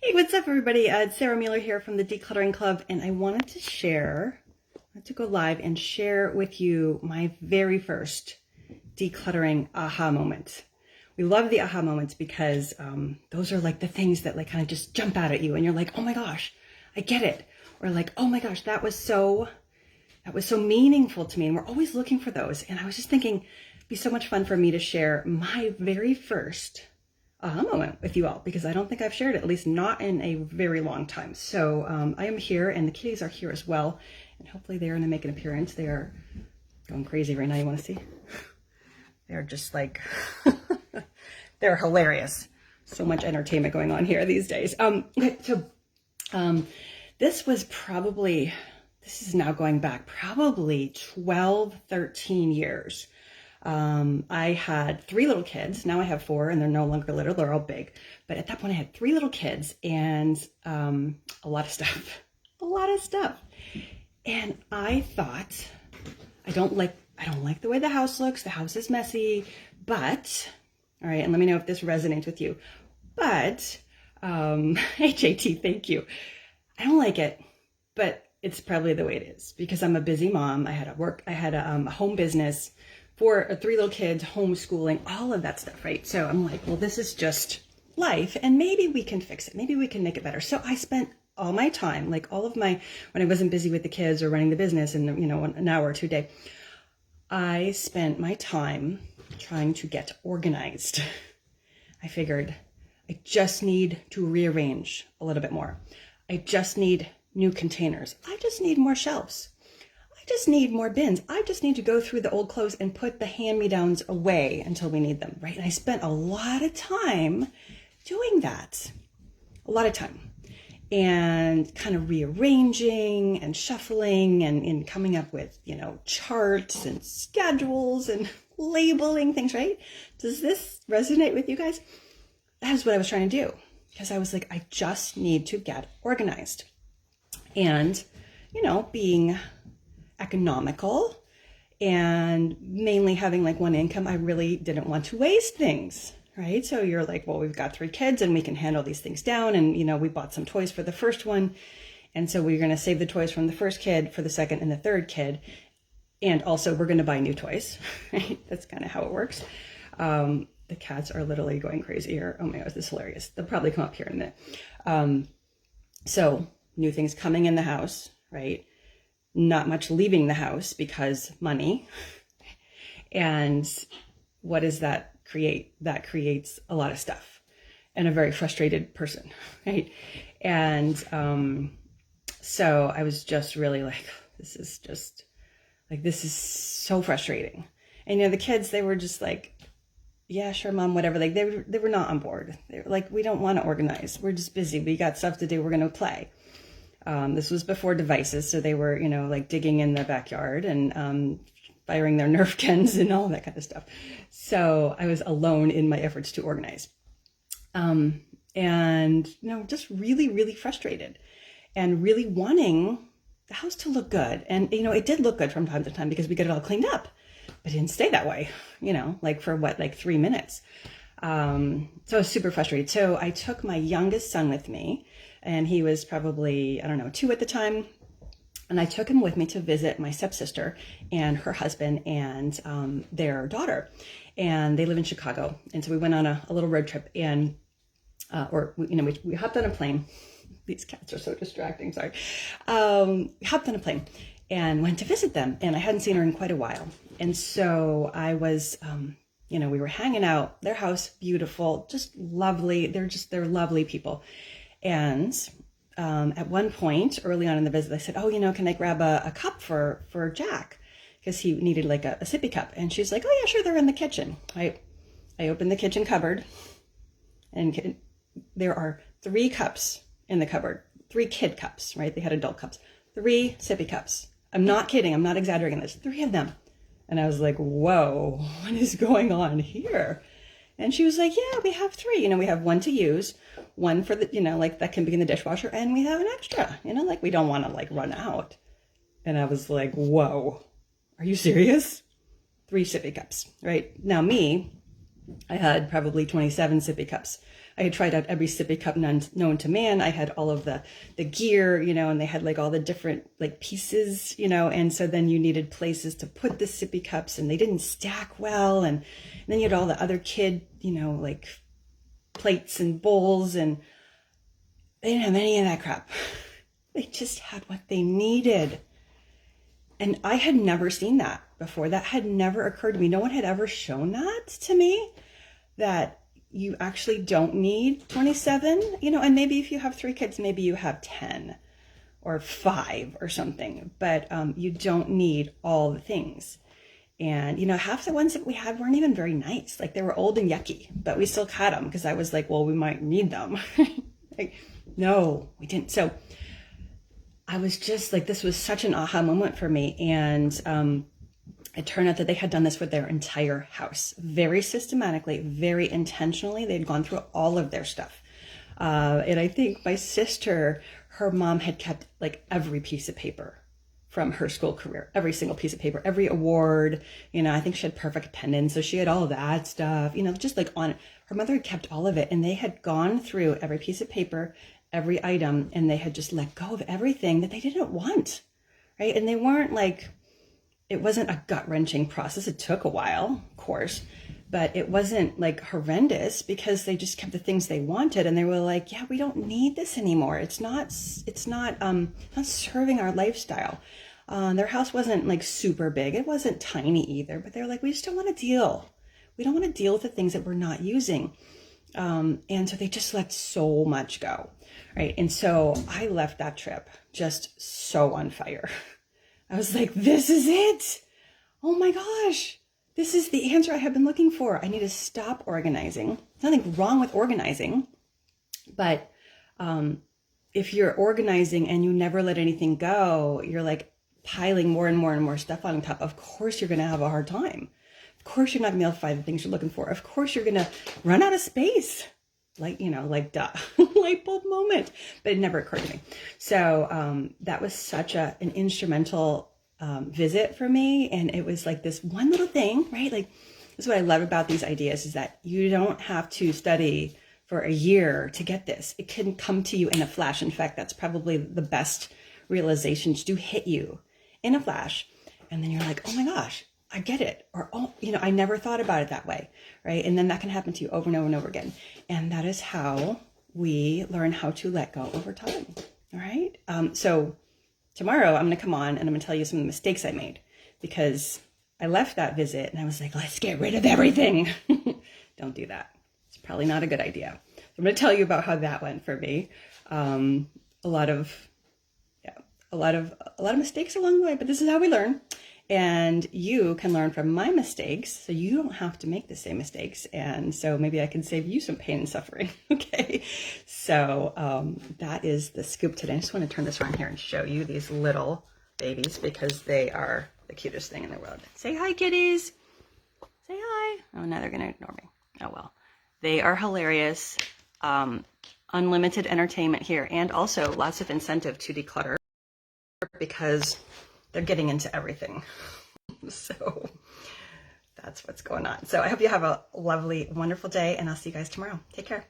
Hey, what's up, everybody? It's Sarah Mueller here from the Decluttering Club, and I wanted to go live and share with you my very first decluttering aha moment. We love the aha moments because those are like the things that like kind of just jump out at you, and you're like, oh my gosh, I get it, or like, oh my gosh, that was so meaningful to me, and we're always looking for those. And I was just thinking, it'd be so much fun for me to share my very first aha moment with you all, because I don't think I've shared it, at least not in a very long time. So I am here, and the kitties are here as well, and hopefully they're going to make an appearance. They are going crazy right now. You want to see? They're just like, they're hilarious. So much entertainment going on here these days. This is now going back probably 12, 13 years. I had 3 little kids. Now I have 4, and they're no longer little. They're all big. But at that point I had 3 little kids and a lot of stuff. And I thought, I don't like the way the house looks. The house is messy, but, all right, and let me know if this resonates with you. But, hey JT, thank you. I don't like it, but it's probably the way it is because I'm a busy mom. I had a home business for 3 little kids, homeschooling, all of that stuff, right? So I'm like, well, this is just life, and maybe we can fix it. Maybe we can make it better. So I spent all my time, like when I wasn't busy with the kids or running the business and, an hour or 2 a day, I spent my time trying to get organized. I figured I just need to rearrange a little bit more. I just need new containers. I just need more shelves. I just need more bins. I just need to go through the old clothes and put the hand-me-downs away until we need them, right? And I spent a lot of time doing that. A lot of time. And kind of rearranging and shuffling and coming up with, charts and schedules and labeling things, right? Does this resonate with you guys? That is what I was trying to do. Because I was like, I just need to get organized. And, being economical and mainly having like one income, I really didn't want to waste things, right? So you're like, well, we've got 3 kids and we can handle these things down. And, we bought some toys for the first one. And so we're going to save the toys from the first kid for the second and the third kid. And also we're going to buy new toys, right? That's kind of how it works. The cats are literally going crazy here. Oh my gosh, this is hilarious. They'll probably come up here in a minute. So new things coming in the house, right? Not much leaving the house because money. And what does that create? That creates a lot of stuff and a very frustrated person, right? And so I was just really like, this is so frustrating. And the kids, they were just like, yeah, sure, mom, whatever. Like they were not on board. They were like, we don't want to organize. We're just busy. We got stuff to do. We're going to play. This was before devices. So they were, like digging in the backyard and firing their Nerf guns and all that kind of stuff. So I was alone in my efforts to organize. And, just really, really frustrated and really wanting the house to look good. And, it did look good from time to time because we got it all cleaned up. But it didn't stay that way, like for 3 minutes. So I was super frustrated. So I took my youngest son with me, and he was probably, 2 at the time. And I took him with me to visit my stepsister and her husband and their daughter. And they live in Chicago. And so we went on a little road trip and, we hopped on a plane. These cats are so distracting, sorry. We hopped on a plane and went to visit them. And I hadn't seen her in quite a while. And so I was, we were hanging out, their house, beautiful, just lovely. They're lovely people. And at one point early on in the visit, I said, oh, can I grab a cup for Jack? Because he needed like a sippy cup. And she's like, oh yeah, sure. They're in the kitchen. I opened the kitchen cupboard and there are 3 cups in the cupboard, 3 kid cups, right? They had adult cups, 3 sippy cups. I'm not kidding. I'm not exaggerating. There's 3 of them. And I was like, whoa, what is going on here? And she was like, yeah, we have 3. We have 1 to use, 1 for the, that can be in the dishwasher, and we have an extra, we don't want to run out. And I was like, whoa, are you serious? 3 sippy cups, right? Now I had probably 27 sippy cups I had tried out every sippy cup known to man. I had all of the gear, and they had like all the different like pieces, and so then you needed places to put the sippy cups and they didn't stack well. And then you had all the other kid, like plates and bowls, and they didn't have any of that crap. They just had what they needed. And I had never seen that before. That had never occurred to me. No one had ever shown that to me, that you actually don't need 27, and maybe if you have 3 kids, maybe you have 10 or 5 or something, but you don't need all the things. And, half the ones that we had weren't even very nice. Like, they were old and yucky, but we still had them because I was like, well, we might need them. Like, no, we didn't. So I was just like, this was such an aha moment for me. And it turned out that they had done this with their entire house, very systematically, very intentionally. They'd gone through all of their stuff. And I think my sister, her mom had kept like every piece of paper from her school career, every single piece of paper, every award. I think she had perfect attendance, so she had all of that stuff, just like on her mother had kept all of it, and they had gone through every piece of paper, every item, and they had just let go of everything that they didn't want, right? And they weren't like, it wasn't a gut-wrenching process. It took a while, of course, but it wasn't like horrendous because they just kept the things they wanted, and they were like, yeah, we don't need this anymore. It's not serving our lifestyle. Their house wasn't like super big. It wasn't tiny either, but they were like, we just don't want to deal. We don't want to deal with the things that we're not using. And so they just let so much go, right? And so I left that trip just so on fire. I was like, this is it. Oh my gosh. This is the answer I have been looking for. I need to stop organizing. There's nothing wrong with organizing, but if you're organizing and you never let anything go, you're like piling more and more and more stuff on top. Of course, you're going to have a hard time. Of course, you're not going to be able to find the things you're looking for. Of course, you're going to run out of space. Like, duh, light bulb moment. But it never occurred to me. So that was such an instrumental visit for me. And it was like this one little thing, right? Like, this is what I love about these ideas, is that you don't have to study for a year to get this. It can come to you in a flash. In fact, that's probably the best realizations do hit you in a flash. And then you're like, oh my gosh, I get it. Or, oh, I never thought about it that way, right? And then that can happen to you over and over and over again. And that is how we learn how to let go over time, all right? So tomorrow I'm going to come on and I'm going to tell you some of the mistakes I made, because I left that visit and I was like, let's get rid of everything. Don't do that. It's probably not a good idea. So I'm going to tell you about how that went for me. A lot of mistakes along the way, but this is how we learn. And you can learn from my mistakes, so you don't have to make the same mistakes. And so maybe I can save you some pain and suffering. Okay. So that is the scoop today. I just want to turn this around here and show you these little babies because they are the cutest thing in the world. Say hi, kitties. Say hi. Oh, now they're going to ignore me. Oh, well. They are hilarious. Unlimited entertainment here, and also lots of incentive to declutter because they're getting into everything. So that's what's going on. So I hope you have a lovely, wonderful day, and I'll see you guys tomorrow. Take care.